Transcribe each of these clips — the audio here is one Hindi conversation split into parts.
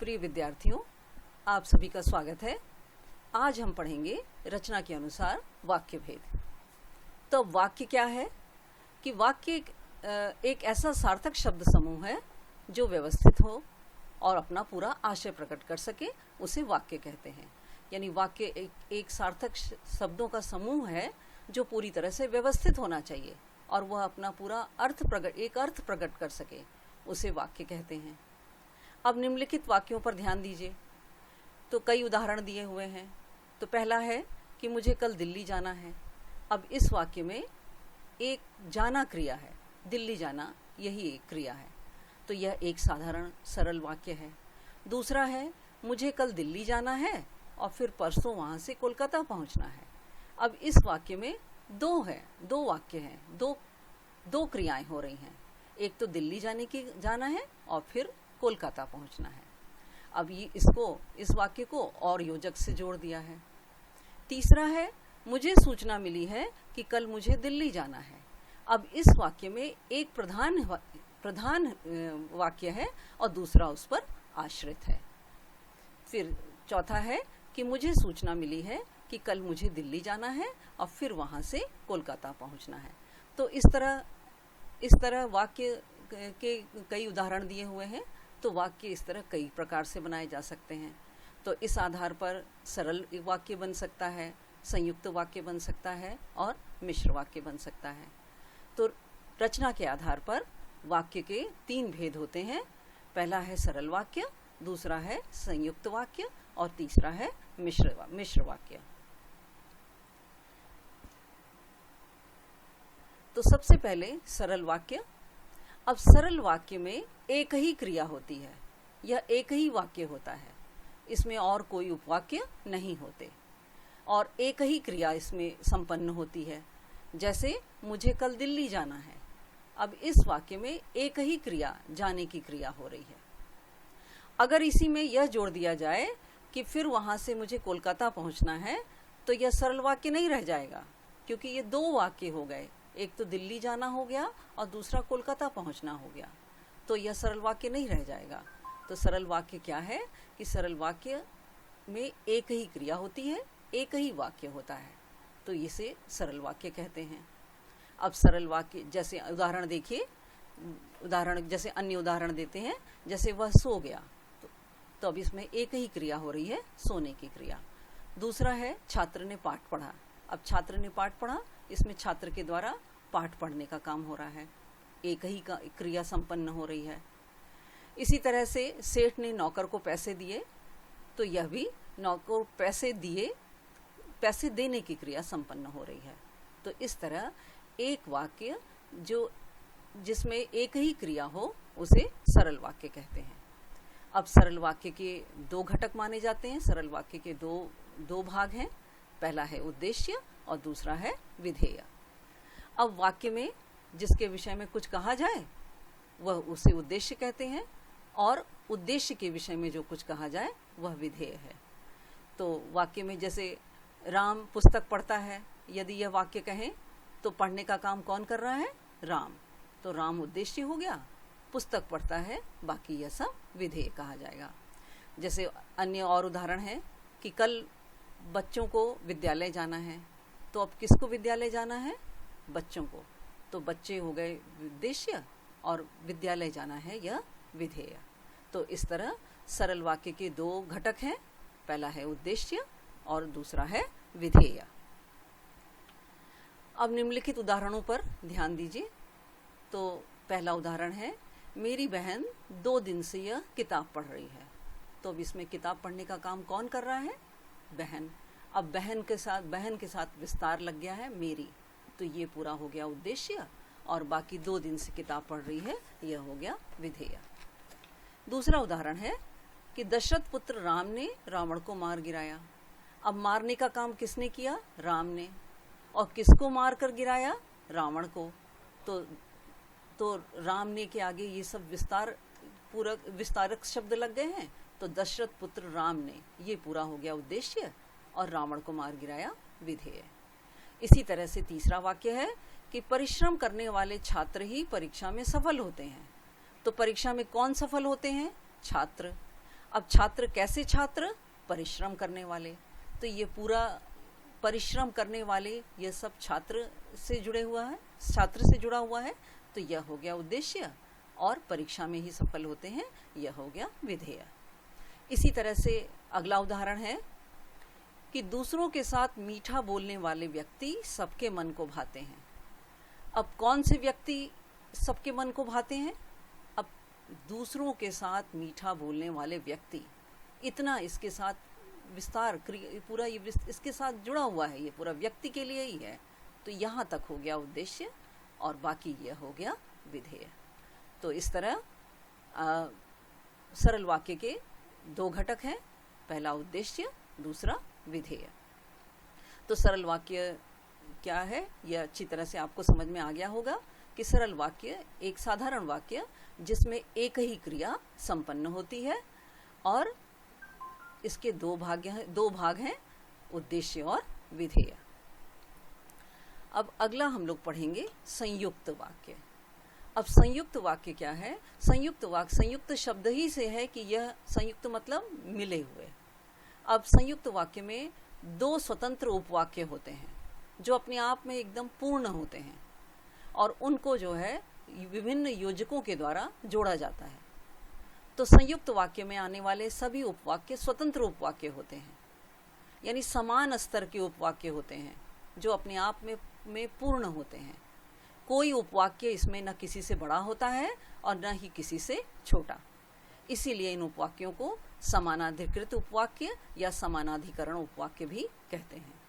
प्रिय विद्यार्थियों, आप सभी का स्वागत है। आज हम पढ़ेंगे रचना के अनुसार वाक्य भेद। तो वाक्य क्या है कि वाक्य एक ऐसा सार्थक शब्द समूह है जो व्यवस्थित हो और अपना पूरा आशय प्रकट कर सके, उसे वाक्य कहते हैं। यानी वाक्य एक सार्थक शब्दों का समूह है जो पूरी तरह से व्यवस्थित होना चाहिए और वह अपना पूरा अर्थ प्रकट कर सके, उसे वाक्य कहते हैं। अब निम्नलिखित वाक्यों पर ध्यान दीजिए। तो कई उदाहरण दिए हुए हैं। तो पहला है कि मुझे कल दिल्ली जाना है। अब इस वाक्य में एक जाना क्रिया है, दिल्ली जाना यही एक क्रिया है, तो यह एक साधारण सरल वाक्य है। दूसरा है मुझे कल दिल्ली जाना है और फिर परसों वहाँ से कोलकाता पहुँचना है। अब इस वाक्य में दो वाक्य हैं, दो क्रियाएं हो रही हैं। एक तो दिल्ली जाना है और फिर कोलकाता पहुंचना है। अब ये इस वाक्य को और योजक से जोड़ दिया है। तीसरा है मुझे सूचना मिली है कि कल मुझे दिल्ली जाना है। अब इस वाक्य में एक प्रधान वाक्य है और दूसरा उस पर आश्रित है। फिर चौथा है कि मुझे सूचना मिली है कि कल मुझे दिल्ली जाना है और फिर वहां से कोलकाता पहुंचना है। तो इस तरह वाक्य के कई उदाहरण दिए हुए हैं। तो वाक्य इस तरह कई प्रकार से बनाए जा सकते हैं। तो इस आधार पर सरल वाक्य बन सकता है, संयुक्त वाक्य बन सकता है और मिश्र वाक्य बन सकता है। तो रचना के आधार पर वाक्य के 3 भेद होते हैं। पहला है सरल वाक्य, दूसरा है संयुक्त वाक्य और तीसरा है मिश्र वाक्य। तो सबसे पहले सरल वाक्य। अब सरल वाक्य में एक ही क्रिया होती है, यह एक ही वाक्य होता है, इसमें और कोई उपवाक्य नहीं होते और एक ही क्रिया इसमें संपन्न होती है। जैसे मुझे कल दिल्ली जाना है। अब इस वाक्य में एक ही क्रिया, जाने की क्रिया हो रही है। अगर इसी में यह जोड़ दिया जाए कि फिर वहां से मुझे कोलकाता पहुंचना है, तो यह सरल वाक्य नहीं रह जाएगा, क्योंकि ये 2 वाक्य हो गए। एक तो दिल्ली जाना हो गया और दूसरा कोलकाता पहुंचना हो गया, तो यह सरल वाक्य नहीं रह जाएगा। तो सरल वाक्य क्या है कि सरल वाक्य में एक ही क्रिया होती है, एक ही वाक्य होता है, तो इसे सरल वाक्य कहते हैं। अब सरल वाक्य जैसे उदाहरण देखिए, जैसे अन्य उदाहरण देते हैं। जैसे वह सो गया, तो अब इसमें एक ही क्रिया हो रही है, सोने की क्रिया। दूसरा है छात्र ने पाठ पढ़ा। अब छात्र ने पाठ पढ़ा, इसमें छात्र के द्वारा पाठ पढ़ने का काम हो रहा है, एक ही क्रिया संपन्न हो रही है। इसी तरह से सेठ ने नौकर को पैसे दिए, तो यह भी नौकर पैसे देने की क्रिया संपन्न हो रही है। तो इस तरह एक वाक्य जिसमें एक ही क्रिया हो, उसे सरल वाक्य कहते हैं। अब सरल वाक्य के 2 घटक माने जाते हैं। सरल वाक्य के दो भाग हैं। पहला है उद्देश्य और दूसरा है विधेय। अब वाक्य में जिसके विषय में कुछ कहा जाए वह उसे उद्देश्य कहते हैं और उद्देश्य के विषय में जो कुछ कहा जाए वह विधेय है। तो वाक्य में जैसे राम पुस्तक पढ़ता है, यदि यह वाक्य कहें तो पढ़ने का काम कौन कर रहा है? राम। तो राम उद्देश्य हो गया, पुस्तक पढ़ता है, बाकी यह सब विधेय कहा जाएगा। जैसे अन्य और उदाहरण है कि कल बच्चों को विद्यालय जाना है। तो अब किसको विद्यालय जाना है? बच्चों को। तो बच्चे हो गए उद्देश्य और विद्यालय जाना है यह विधेय। तो इस तरह सरल वाक्य के 2 घटक हैं। पहला है उद्देश्य और दूसरा है विधेय। अब निम्नलिखित उदाहरणों पर ध्यान दीजिए। तो पहला उदाहरण है मेरी बहन 2 दिन से यह किताब पढ़ रही है। तो अब इसमें किताब पढ़ने का काम कौन कर रहा है? बहन। अब बहन के साथ विस्तार लग गया है मेरी, तो ये पूरा हो गया उद्देश्य और बाकी 2 दिन से किताब पढ़ रही है, यह हो गया विधेय। दूसरा उदाहरण है कि दशरथ पुत्र राम ने रावण को मार गिराया। अब मारने का काम किसने किया? राम ने। और किसको मार कर गिराया? रावण को। तो राम ने के आगे ये सब विस्तारक शब्द लग गए हैं। तो दशरथ पुत्र राम ने, ये पूरा हो गया उद्देश्य और रावण को मार गिराया विधेय। इसी तरह से तीसरा वाक्य है कि परिश्रम करने वाले छात्र ही परीक्षा में सफल होते हैं। तो परीक्षा में कौन सफल होते हैं? छात्र। अब छात्र कैसे छात्र? परिश्रम करने वाले। तो ये पूरा परिश्रम करने वाले, ये सब छात्र से जुड़े हुआ है, छात्र से जुड़ा हुआ है। तो यह हो गया उद्देश्य, और परीक्षा में ही सफल होते हैं, यह हो गया विधेय। इसी तरह से अगला उदाहरण है कि दूसरों के साथ मीठा बोलने वाले व्यक्ति सबके मन को भाते हैं। अब कौन से व्यक्ति सबके मन को भाते हैं? अब दूसरों के साथ मीठा बोलने वाले व्यक्ति, इतना इसके साथ विस्तार पूरा ये इसके साथ जुड़ा हुआ है, ये पूरा व्यक्ति के लिए ही है। तो यहाँ तक हो गया उद्देश्य, और बाकी यह हो गया विधेय। तो इस तरह सरल वाक्य के दो घटक हैं, पहला उद्देश्य, दूसरा विधेय। तो सरल वाक्य क्या है, यह अच्छी तरह से आपको समझ में आ गया होगा कि सरल वाक्य एक साधारण वाक्य जिसमें एक ही क्रिया संपन्न होती है, और इसके दो भाग हैं, उद्देश्य और विधेय। अब अगला हम लोग पढ़ेंगे संयुक्त वाक्य। अब संयुक्त वाक्य क्या है? संयुक्त वाक्य, संयुक्त शब्द ही से है कि यह संयुक्त मतलब मिले हुए। अब संयुक्त वाक्य में दो स्वतंत्र उपवाक्य होते हैं जो अपने आप में एकदम पूर्ण होते हैं, और उनको जो है विभिन्न योजकों के द्वारा जोड़ा जाता है। तो संयुक्त वाक्य में आने वाले सभी उपवाक्य स्वतंत्र उपवाक्य होते हैं, यानी समान स्तर के उपवाक्य होते हैं जो अपने आप में पूर्ण होते हैं। कोई उपवाक्य इसमें न किसी से बड़ा होता है और न ही किसी से छोटा। इसीलिए इन उपवाक्यों को समानाधिकृत उपवाक्य या समानाधिकरण उपवाक्य भी कहते हैं।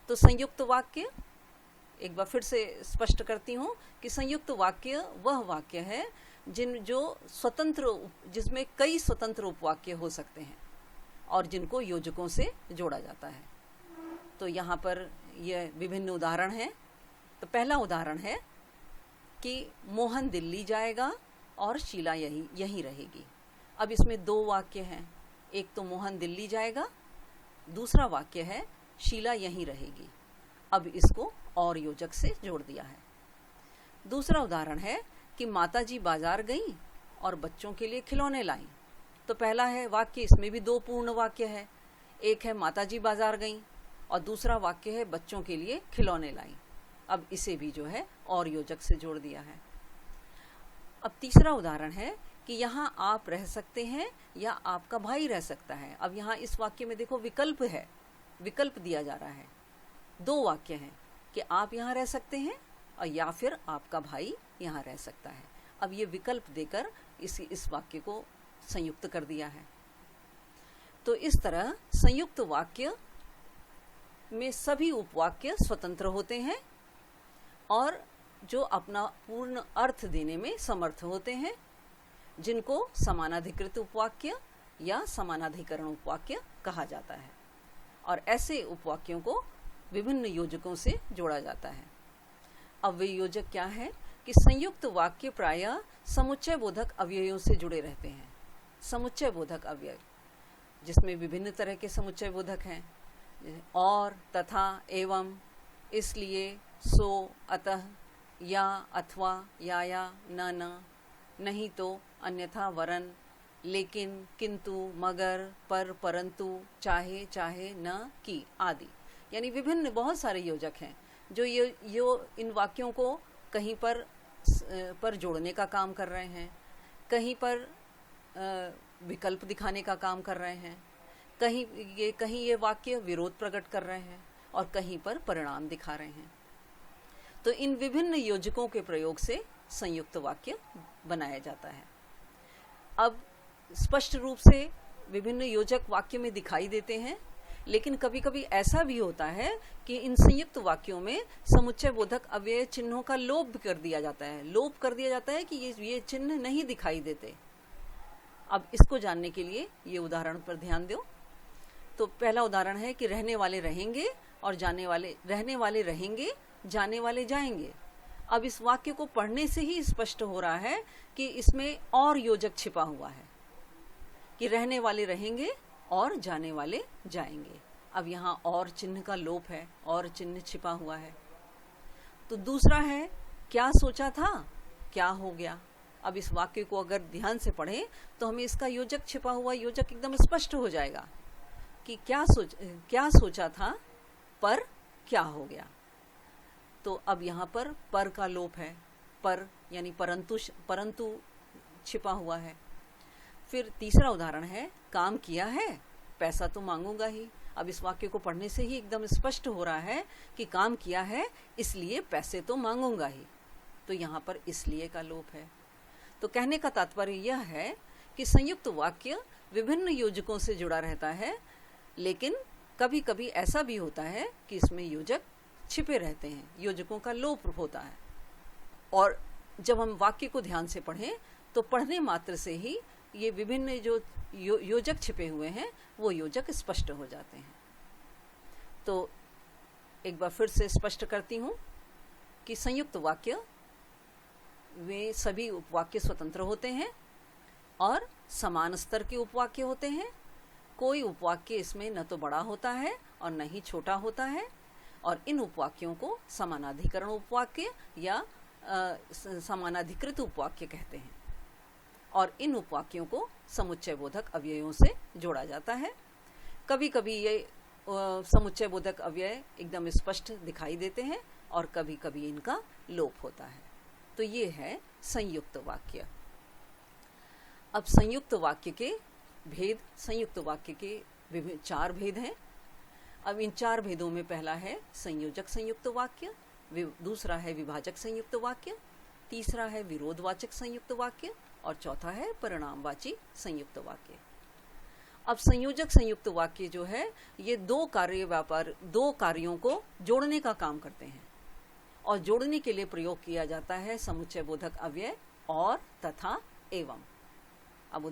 तो संयुक्त वाक्य, एक बार फिर से स्पष्ट करती हूँ कि संयुक्त वाक्य वह वाक्य है जिसमें कई स्वतंत्र उपवाक्य हो सकते हैं और जिनको योजकों से जोड़ा जाता है। तो यहाँ पर यह विभिन्न उदाहरण हैं। तो पहला उदाहरण है कि मोहन दिल्ली जाएगा और शीला यहीं रहेगी। अब इसमें दो वाक्य हैं, एक तो मोहन दिल्ली जाएगा, दूसरा वाक्य है शीला यहीं रहेगी। अब इसको और योजक से जोड़ दिया है। दूसरा उदाहरण है कि माताजी बाजार गईं और बच्चों के लिए खिलौने लाईं। तो पहला है वाक्य, इसमें भी दो पूर्ण वाक्य है, एक है माताजी बाजार गईं और दूसरा वाक्य है बच्चों के लिए खिलौने लाईं। अब इसे भी जो है और योजक से जोड़ दिया है। अब तीसरा उदाहरण है कि यहाँ आप रह सकते हैं या आपका भाई रह सकता है। अब यहाँ इस वाक्य में देखो विकल्प है, विकल्प दिया जा रहा है। दो वाक्य हैं कि आप यहाँ रह सकते हैं और या फिर आपका भाई यहाँ रह सकता है। अब ये विकल्प देकर इस वाक्य को संयुक्त कर दिया है। तो इस तरह संयुक्त वाक्य में सभी उपवाक्य स्वतंत्र होते हैं और जो अपना पूर्ण अर्थ देने में समर्थ होते हैं, जिनको समानाधिकृत उपवाक्य या समानाधिकरण उपवाक्य कहा जाता है। और ऐसे उपवाक्यों को विभिन्न योजकों से जोड़ा जाता है। अब वे योजक क्या है कि संयुक्त वाक्य प्रायः समुच्चय बोधक अव्ययों से जुड़े रहते हैं। समुच्चय बोधक अव्यय जिसमें विभिन्न तरह के समुच्चय बोधक हैं, और, तथा, एवं, इसलिए, सो, अतः, या, अथवा, या, न, नहीं तो, अन्यथा, वरन, लेकिन, किंतु, मगर, पर, परंतु, चाहे, चाहे, न, की आदि। यानी विभिन्न बहुत सारे योजक हैं जो इन वाक्यों को कहीं पर जोड़ने का काम कर रहे हैं, कहीं पर विकल्प दिखाने का काम कर रहे हैं, कहीं ये वाक्य विरोध प्रकट कर रहे हैं और कहीं पर परिणाम दिखा रहे हैं। तो इन विभिन्न योजकों के प्रयोग से संयुक्त वाक्य बनाया जाता है। अब स्पष्ट रूप से विभिन्न योजक वाक्य में दिखाई देते हैं, लेकिन कभी कभी ऐसा भी होता है कि इन संयुक्त वाक्यों में समुच्चय बोधक अव्यय चिन्हों का लोप कर दिया जाता है। लोप कर दिया जाता है कि ये चिन्ह नहीं दिखाई देते। अब इसको जानने के लिए ये उदाहरण पर ध्यान दो। तो पहला उदाहरण है कि रहने वाले रहेंगे और रहने वाले रहेंगे, जाने वाले जाएंगे। अब इस वाक्य को पढ़ने से ही स्पष्ट हो रहा है कि इसमें और योजक छिपा हुआ है कि रहने वाले रहेंगे और जाने वाले जाएंगे। अब यहाँ और चिन्ह का लोप है, और चिन्ह छिपा हुआ है। तो दूसरा है क्या सोचा था क्या हो गया। अब इस वाक्य को अगर ध्यान से पढ़ें तो हमें इसका योजक, छिपा हुआ योजक एकदम स्पष्ट हो जाएगा कि क्या सोचा था पर क्या हो गया। तो अब यहाँ पर का लोप है, पर यानी परंतु छिपा हुआ है। फिर तीसरा उदाहरण है, काम किया है पैसा तो मांगूंगा ही। अब इस वाक्य को पढ़ने से ही एकदम स्पष्ट हो रहा है कि काम किया है इसलिए पैसे तो मांगूंगा ही। तो यहाँ पर इसलिए का लोप है। तो कहने का तात्पर्य यह है कि संयुक्त वाक्य विभिन्न योजकों से जुड़ा रहता है, लेकिन कभी कभी ऐसा भी होता है कि इसमें योजक छिपे रहते हैं, योजकों का लोप होता है। और जब हम वाक्य को ध्यान से पढ़ें तो पढ़ने मात्र से ही ये विभिन्न जो योजक छिपे हुए हैं वो योजक स्पष्ट हो जाते हैं। तो एक बार फिर से स्पष्ट करती हूँ कि संयुक्त वाक्य वे सभी उपवाक्य स्वतंत्र होते हैं और समान स्तर के उपवाक्य होते हैं। कोई उपवाक्य इसमें न तो बड़ा होता है और न ही छोटा होता है, और इन उपवाक्यों को समानाधिकरण उपवाक्य या समानाधिकृत उपवाक्य कहते हैं। और इन उपवाक्यों को समुच्चय बोधक अव्ययों से जोड़ा जाता है। कभी कभी ये समुच्चय बोधक अव्यय एकदम स्पष्ट दिखाई देते हैं और कभी कभी इनका लोप होता है। तो ये है संयुक्त वाक्य। अब संयुक्त वाक्य के भेद, संयुक्त वाक्य के 4 भेद हैं। अब इन 4 भेदों में पहला है संयोजक संयुक्त वाक्य, दूसरा है विभाजक संयुक्त वाक्य, तीसरा है विरोधवाचक संयुक्त वाक्य और चौथा है परिणामवाची संयुक्त वाक्य। अब संयोजक संयुक्त वाक्य जो है ये 2 कार्यों को जोड़ने का काम करते हैं और जोड़ने के लिए प्रयोग किया जाता है समुच्चय बोधक अव्यय और, तथा, एवं। अब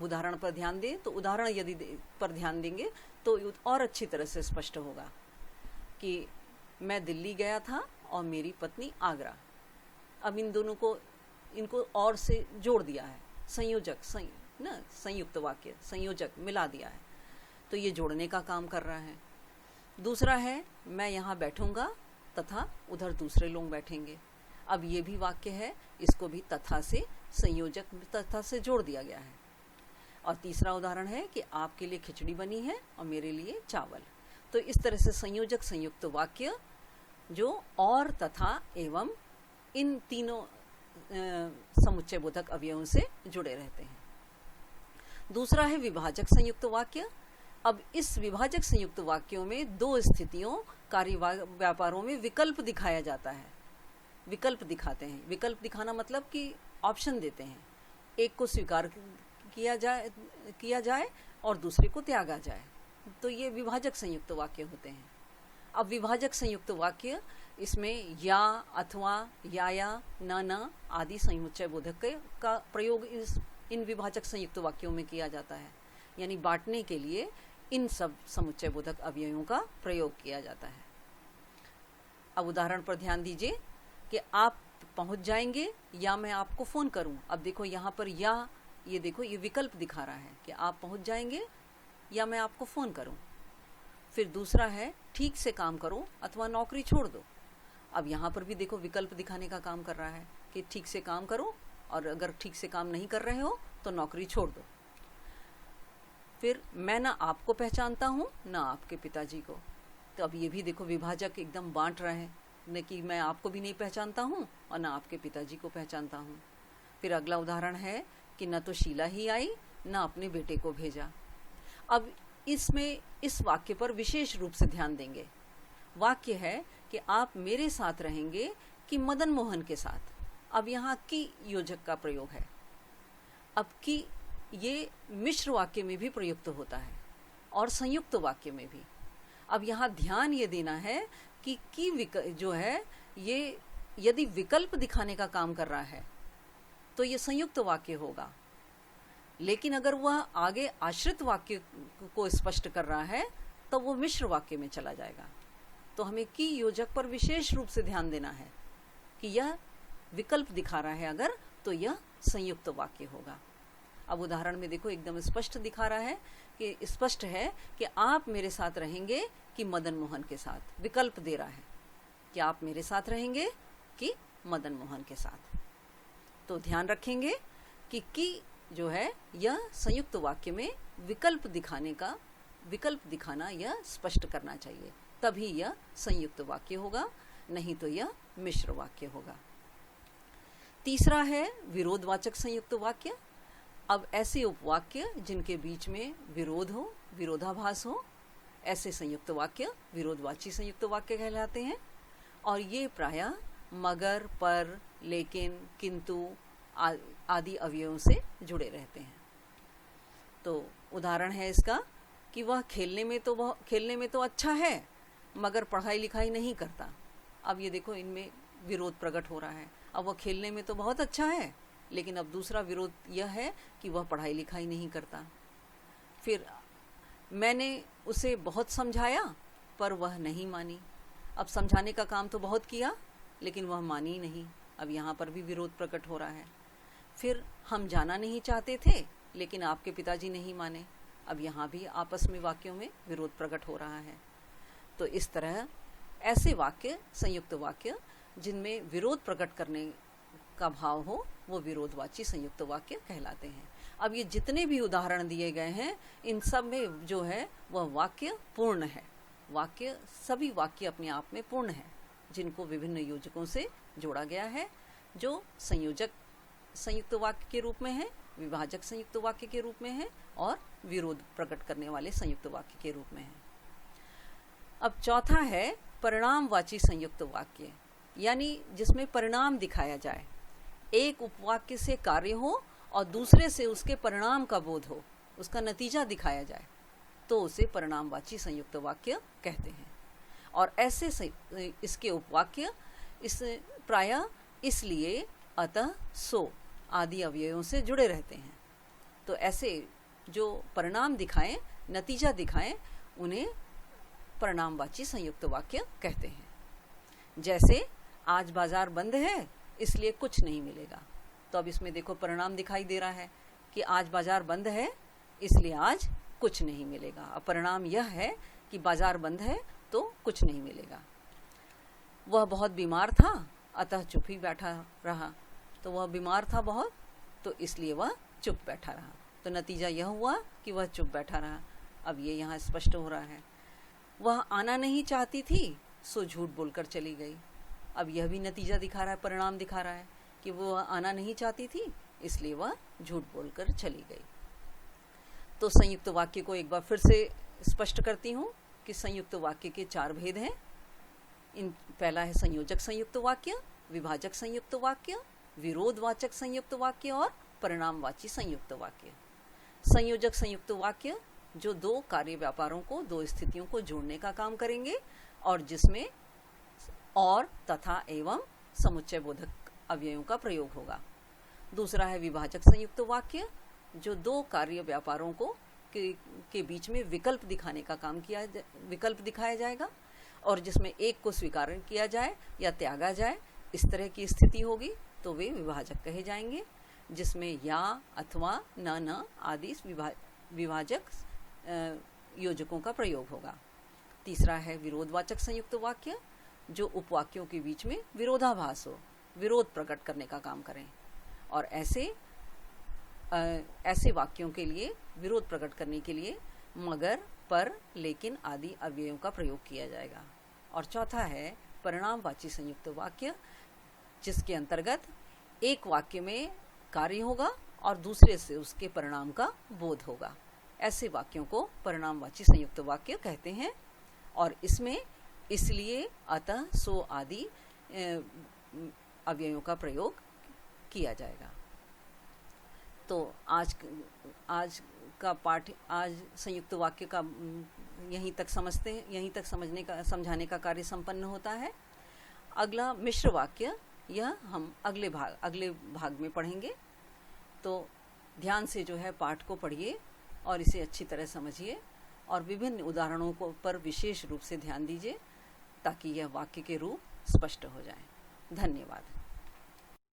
उदाहरण पर ध्यान दें तो उदाहरण यदि पर ध्यान देंगे तो और अच्छी तरह से स्पष्ट होगा कि मैं दिल्ली गया था और मेरी पत्नी आगरा। अब इनको और से जोड़ दिया है, संयुक्त वाक्य, संयोजक मिला दिया है, तो ये जोड़ने का काम कर रहा है। दूसरा है मैं यहाँ बैठूंगा तथा उधर दूसरे लोग बैठेंगे। अब ये भी वाक्य है, इसको भी तथा से, संयोजक तथा से जोड़ दिया गया है। और तीसरा उदाहरण है कि आपके लिए खिचड़ी बनी है और मेरे लिए चावल। तो इस तरह से संयोजक संयुक्त वाक्य जो और, तथा, एवं इन तीनों समुच्चय बोधक अवयवों से जुड़े रहते हैं। दूसरा है विभाजक संयुक्त वाक्य। अब इस विभाजक संयुक्त वाक्यों में 2 स्थितियों कार्य व्यापारों में विकल्प दिखाया जाता है। विकल्प दिखाते हैं, विकल्प दिखाना मतलब कि ऑप्शन देते हैं, एक को स्वीकार किया जाए और दूसरे को त्यागा जाए। तो ये विभाजक संयुक्त वाक्य होते हैं। अब विभाजक संयुक्त वाक्य इसमें या, अथवा, या, न आदि समुच्चय बोधक का प्रयोग इन विभाजक संयुक्त वाक्यों में किया जाता है। यानी बांटने के लिए इन सब समुच्चय बोधक अवयवों का प्रयोग किया जाता है। अब उदाहरण पर ध्यान दीजिए कि आप पहुंच जाएंगे या मैं आपको फोन करूं। अब देखो यहाँ पर या, ये देखो ये विकल्प दिखा रहा है कि आप पहुंच जाएंगे या मैं आपको फोन करूं। फिर दूसरा है ठीक से काम करो अथवा नौकरी छोड़ दो। अब यहाँ पर भी देखो विकल्प दिखाने का काम कर रहा है कि ठीक से काम करो और अगर ठीक से काम नहीं कर रहे हो तो नौकरी छोड़ दो। फिर मैं ना आपको पहचानता हूँ ना आपके पिताजी को। तो अब ये भी देखो विभाजक एकदम बांट रहे हैं, न कि मैं आपको भी नहीं पहचानता हूँ और ना आपके पिताजी को पहचानता हूँ। फिर अगला उदाहरण है कि न तो शीला ही आई ना अपने बेटे को भेजा। अब इसमें इस वाक्य पर विशेष रूप से ध्यान देंगे। वाक्य है कि आप मेरे साथ रहेंगे कि मदन मोहन के साथ। अब यहाँ की योजक का प्रयोग है। अब की ये मिश्र वाक्य में भी प्रयुक्त होता है और संयुक्त वाक्य में भी। अब यहाँ ध्यान ये देना है कि जो है ये यदि विकल्प दिखाने का काम कर रहा है तो ये संयुक्त वाक्य होगा, लेकिन अगर वह आगे आश्रित वाक्य को स्पष्ट कर रहा है तो वो मिश्र वाक्य में चला जाएगा। तो हमें की योजक पर विशेष रूप से ध्यान देना है कि यह विकल्प दिखा रहा है अगर, तो यह संयुक्त वाक्य होगा। अब उदाहरण में देखो एकदम स्पष्ट दिखा रहा है कि स्पष्ट है कि आप मेरे साथ रहेंगे कि मदन मोहन के साथ। विकल्प दे रहा है कि आप मेरे साथ रहेंगे कि मदन मोहन के साथ। तो ध्यान रखेंगे कि जो है यह संयुक्त वाक्य में विकल्प दिखाना यह स्पष्ट करना चाहिए, तभी यह संयुक्त वाक्य होगा, नहीं तो यह मिश्र वाक्य होगा। तीसरा है विरोधवाचक संयुक्त वाक्य। अब ऐसे उपवाक्य जिनके बीच में विरोध हो, विरोधाभास हो, ऐसे संयुक्त वाक्य विरोधवाची संयुक्त वाक्य कहलाते हैं। और ये प्रायः मगर, पर, लेकिन, किंतु आदि अवयवों से जुड़े रहते हैं। तो उदाहरण है इसका कि वह खेलने में तो अच्छा है मगर पढ़ाई लिखाई नहीं करता। अब ये देखो, इनमें विरोध प्रकट हो रहा है। अब वह खेलने में तो बहुत अच्छा है, लेकिन अब दूसरा विरोध यह है कि वह पढ़ाई लिखाई नहीं करता। फिर मैंने उसे बहुत समझाया पर वह नहीं मानी। अब समझाने का काम तो बहुत किया लेकिन वह मानी नहीं। अब यहाँ पर भी विरोध प्रकट हो रहा है। फिर हम जाना नहीं चाहते थे लेकिन आपके पिताजी नहीं माने। अब यहाँ भी आपस में वाक्यों में विरोध प्रकट हो रहा है। तो इस तरह ऐसे वाक्य, संयुक्त वाक्य जिनमें विरोध प्रकट करने का भाव हो, वो विरोधवाची संयुक्त वाक्य कहलाते हैं। अब ये जितने भी उदाहरण दिए गए हैं, इन सब में जो है वह वाक्य पूर्ण है। सभी वाक्य अपने आप में पूर्ण है, जिनको विभिन्न योजकों से जोड़ा गया है, जो संयोजक संयुक्त वाक्य के रूप में है, विभाजक संयुक्त वाक्य के रूप में है और विरोध प्रकट करने वाले संयुक्त वाक्य के रूप में है। अब चौथा है परिणामवाची संयुक्त वाक्य, यानी जिसमें परिणाम दिखाया जाए। एक उपवाक्य से कार्य हो और दूसरे से उसके परिणाम का बोध हो, उसका नतीजा दिखाया जाए, तो उसे परिणामवाची संयुक्त वाक्य कहते हैं। और ऐसे इसके उपवाक्य प्रायः इसलिए, अतः, सो आदि अवयवों से जुड़े रहते हैं। तो ऐसे जो परिणाम दिखाएं, नतीजा दिखाएं, उन्हें परिणामवाची संयुक्त वाक्य कहते हैं। जैसे आज बाजार बंद है इसलिए कुछ नहीं मिलेगा। तो अब इसमें देखो परिणाम दिखाई दे रहा है कि आज बाजार बंद है इसलिए आज कुछ नहीं मिलेगा। अब परिणाम यह है कि बाजार बंद है तो कुछ नहीं मिलेगा। वह बहुत बीमार था अतः चुप ही बैठा रहा। तो वह बीमार था बहुत, तो इसलिए वह चुप बैठा रहा। तो नतीजा यह हुआ कि वह चुप बैठा रहा। अब ये यहाँ स्पष्ट हो रहा है। वह आना नहीं चाहती थी सो झूठ बोलकर चली गई। अब यह भी नतीजा दिखा रहा है, परिणाम दिखा रहा है कि वह आना नहीं चाहती थी इसलिए वह झूठ बोलकर चली गई। तो संयुक्त वाक्य को एक बार फिर से स्पष्ट करती हूँ कि संयुक्त वाक्य के 4 भेद हैं। पहला है संयोजक संयुक्त वाक्य, विभाजक संयुक्त वाक्य, विरोधवाचक संयुक्त वाक्य और परिणामवाची संयुक्त वाक्य। संयोजक संयुक्त वाक्य जो 2 कार्य व्यापारों को, 2 स्थितियों को जोड़ने का काम करेंगे और जिसमें और, तथा, एवं समुच्चय बोधक अवयवों का प्रयोग होगा। दूसरा है विभाजक संयुक्त वाक्य जो 2 कार्य व्यापारों को के बीच में विकल्प दिखाया जाएगा और जिसमें एक को स्वीकार किया जाए या त्यागा जाए, इस तरह की स्थिति होगी तो वे विभाजक कहे जाएंगे, जिसमें या, अथवा, न आदि विभाजक योजकों का प्रयोग होगा। तीसरा है विरोधवाचक संयुक्त वाक्य जो उपवाक्यों के बीच में विरोधाभास हो, विरोध प्रकट करने का काम करें और ऐसे वाक्यों के लिए विरोध प्रकट करने के लिए मगर, पर, लेकिन आदि अवयवों का प्रयोग किया जाएगा। और चौथा है परिणामवाची संयुक्त वाक्य जिसके अंतर्गत एक वाक्य में कार्य होगा और दूसरे से उसके परिणाम का बोध होगा। ऐसे वाक्यों को परिणामवाची संयुक्त वाक्य कहते हैं और इसमें इसलिए, अतः, सो आदि अवयवों का प्रयोग किया जाएगा। तो आज का पाठ, आज संयुक्त वाक्य का यहीं तक समझाने का कार्य संपन्न होता है। अगला मिश्र वाक्य, यह हम अगले भाग में पढ़ेंगे। तो ध्यान से जो है पाठ को पढ़िए और इसे अच्छी तरह समझिए और विभिन्न उदाहरणों पर विशेष रूप से ध्यान दीजिए ताकि यह वाक्य के रूप स्पष्ट हो जाए। धन्यवाद।